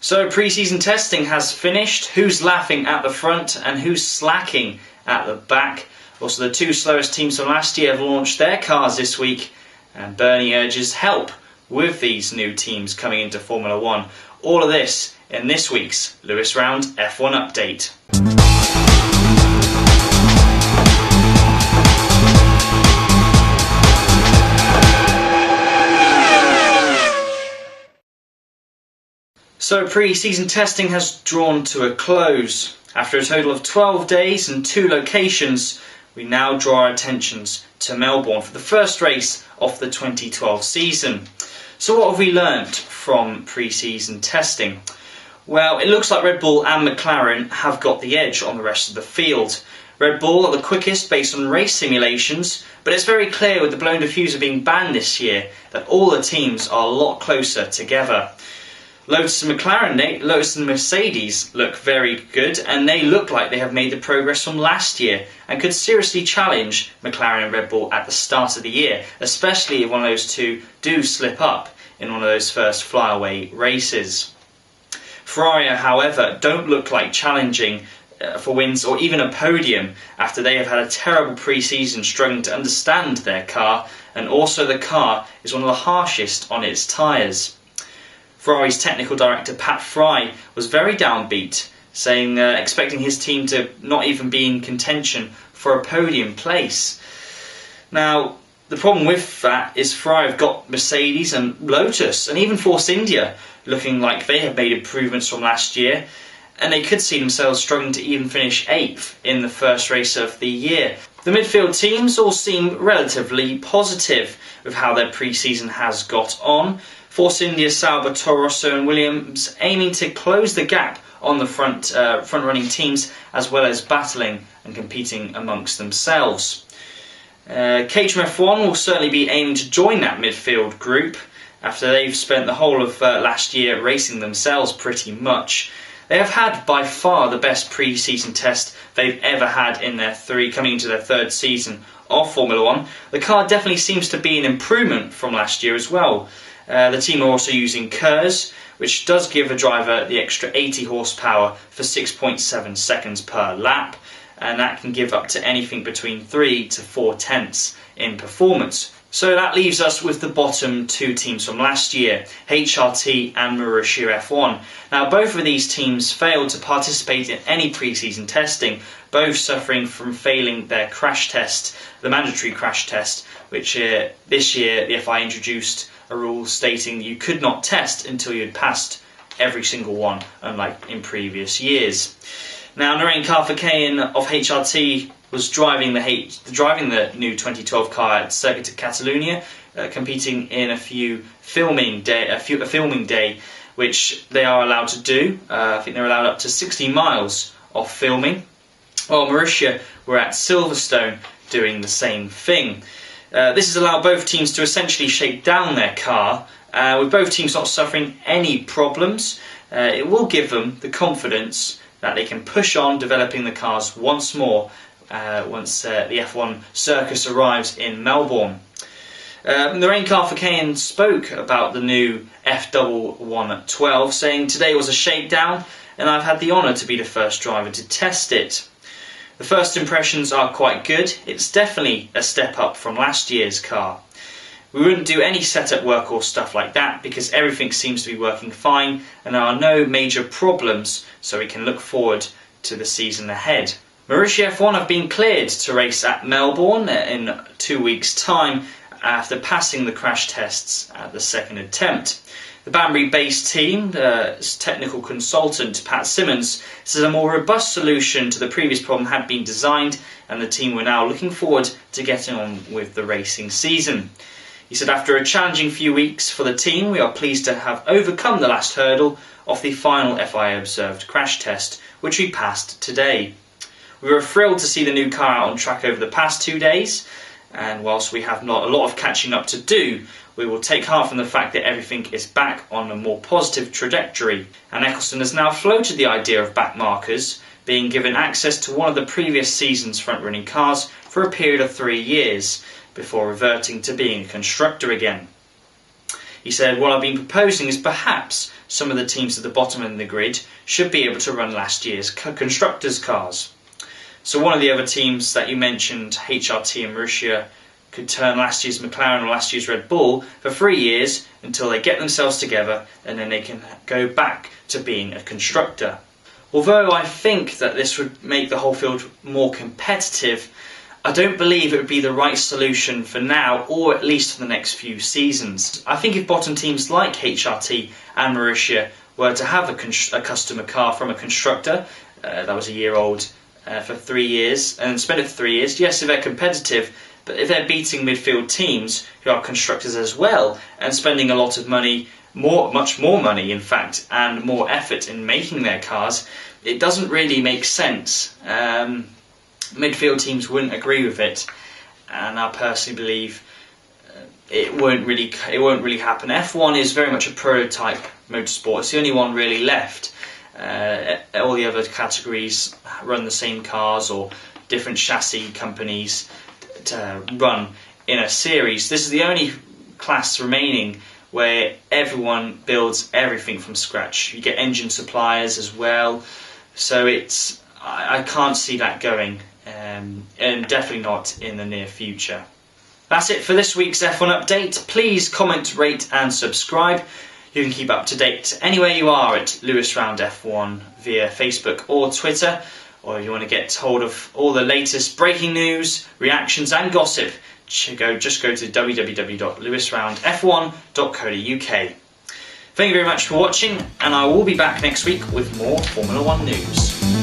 So pre-season testing has finished. Who's laughing at the front and who's slacking at the back? Also, the two slowest teams from last year have launched their cars this week, and Bernie urges help with these new teams coming into Formula One. All of this in this week's Lewis Round F1 update. So pre-season testing has drawn to a close. After a total of 12 days and 2 locations, we now draw our attentions to Melbourne for the first race of the 2012 season. So what have we learnt from pre-season testing? Well, it looks like Red Bull and McLaren have got the edge on the rest of the field. Red Bull are the quickest based on race simulations, but it's very clear with the blown diffuser being banned this year that all the teams are a lot closer together. Lotus and Mercedes look very good, and they look like they have made the progress from last year and could seriously challenge McLaren and Red Bull at the start of the year, especially if one of those two do slip up in one of those first flyaway races. Ferrari, however, don't look like challenging for wins or even a podium after they have had a terrible pre-season struggling to understand their car, and also the car is one of the harshest on its tyres. Ferrari's technical director Pat Fry was very downbeat, saying expecting his team to not even be in contention for a podium place. Now, the problem with that is Ferrari have got Mercedes and Lotus and even Force India looking like they have made improvements from last year, and they could see themselves struggling to even finish 8th in the first race of the year. The midfield teams all seem relatively positive with how their pre-season has got on. Force India's Sauber, Toro Rosso and Williams aiming to close the gap on the front-running teams, as well as battling and competing amongst themselves. Caterham F1 will certainly be aiming to join that midfield group after they've spent the whole of last year racing themselves pretty much. They have had by far the best pre-season test they've ever had in their coming into their third season of Formula One. The car definitely seems to be an improvement from last year as well. The team are also using KERS, which does give a driver the extra 80 horsepower for 6.7 seconds per lap, and that can give up to anything between 3 to 4 tenths in performance. So that leaves us with the bottom 2 teams from last year, HRT and Marussia F1. Now, both of these teams failed to participate in any pre-season testing, both suffering from failing their crash test, the mandatory crash test, which this year the FI introduced a rule stating you could not test until you had passed every single one, unlike in previous years. Now, Narain Karthikeyan of HRT was driving the new 2012 car at Circuit of Catalunya, competing in a filming day, which they are allowed to do. I think they're allowed up to 60 miles of filming. While Marussia were at Silverstone doing the same thing. This has allowed both teams to essentially shake down their car, with both teams not suffering any problems. It will give them the confidence that they can push on developing the cars once more once the F1 circus arrives in Melbourne. Narain Karthikeyan spoke about the new F112, saying, "Today was a shakedown and I've had the honour to be the first driver to test it. The first impressions are quite good. It's definitely a step up from last year's car. We wouldn't do any setup work or stuff like that because everything seems to be working fine and there are no major problems, so we can look forward to the season ahead." Marussia F1 have been cleared to race at Melbourne in 2 weeks' time after passing the crash tests at the second attempt. The Banbury-based team, technical consultant Pat Simmons, says a more robust solution to the previous problem had been designed and the team were now looking forward to getting on with the racing season. He said, "After a challenging few weeks for the team, we are pleased to have overcome the last hurdle of the final FIA observed crash test, which we passed today. We were thrilled to see the new car out on track over the past 2 days, and whilst we have not a lot of catching up to do, we will take heart from the fact that everything is back on a more positive trajectory." And Eccleston has now floated the idea of back markers being given access to one of the previous season's front-running cars for a period of 3 years, before reverting to being a constructor again. He said, "What I've been proposing is perhaps some of the teams at the bottom of the grid should be able to run last year's constructors' cars. So one of the other teams that you mentioned, HRT and Marussia, could turn last year's McLaren or last year's Red Bull for 3 years until they get themselves together, and then they can go back to being a constructor. Although I think that this would make the whole field more competitive, I don't believe it would be the right solution for now, or at least for the next few seasons. I think if bottom teams like HRT and Marussia were to have a customer car from a constructor that was a year old for 3 years, and spend it for 3 years, yes, if they're competitive, but if they're beating midfield teams who are constructors as well, and spending a lot of money, much more money in fact, and more effort in making their cars, it doesn't really make sense. Midfield teams wouldn't agree with it, and I personally believe it won't really happen. F1 is very much a prototype motorsport. It's the only one really left. All the other categories run the same cars or different chassis companies to run in a series. This is the only class remaining where everyone builds everything from scratch. You get engine suppliers as well, so I can't see that going, and definitely not in the near future. That's it for this week's F1 update. Please comment, rate and subscribe. You can keep up to date anywhere you are at Lewisroundf1 via Facebook or Twitter, or if you want to get hold of all the latest breaking news, reactions and gossip, just go to www.lewisroundf1.co.uk. Thank you very much for watching, and I will be back next week with more Formula One news.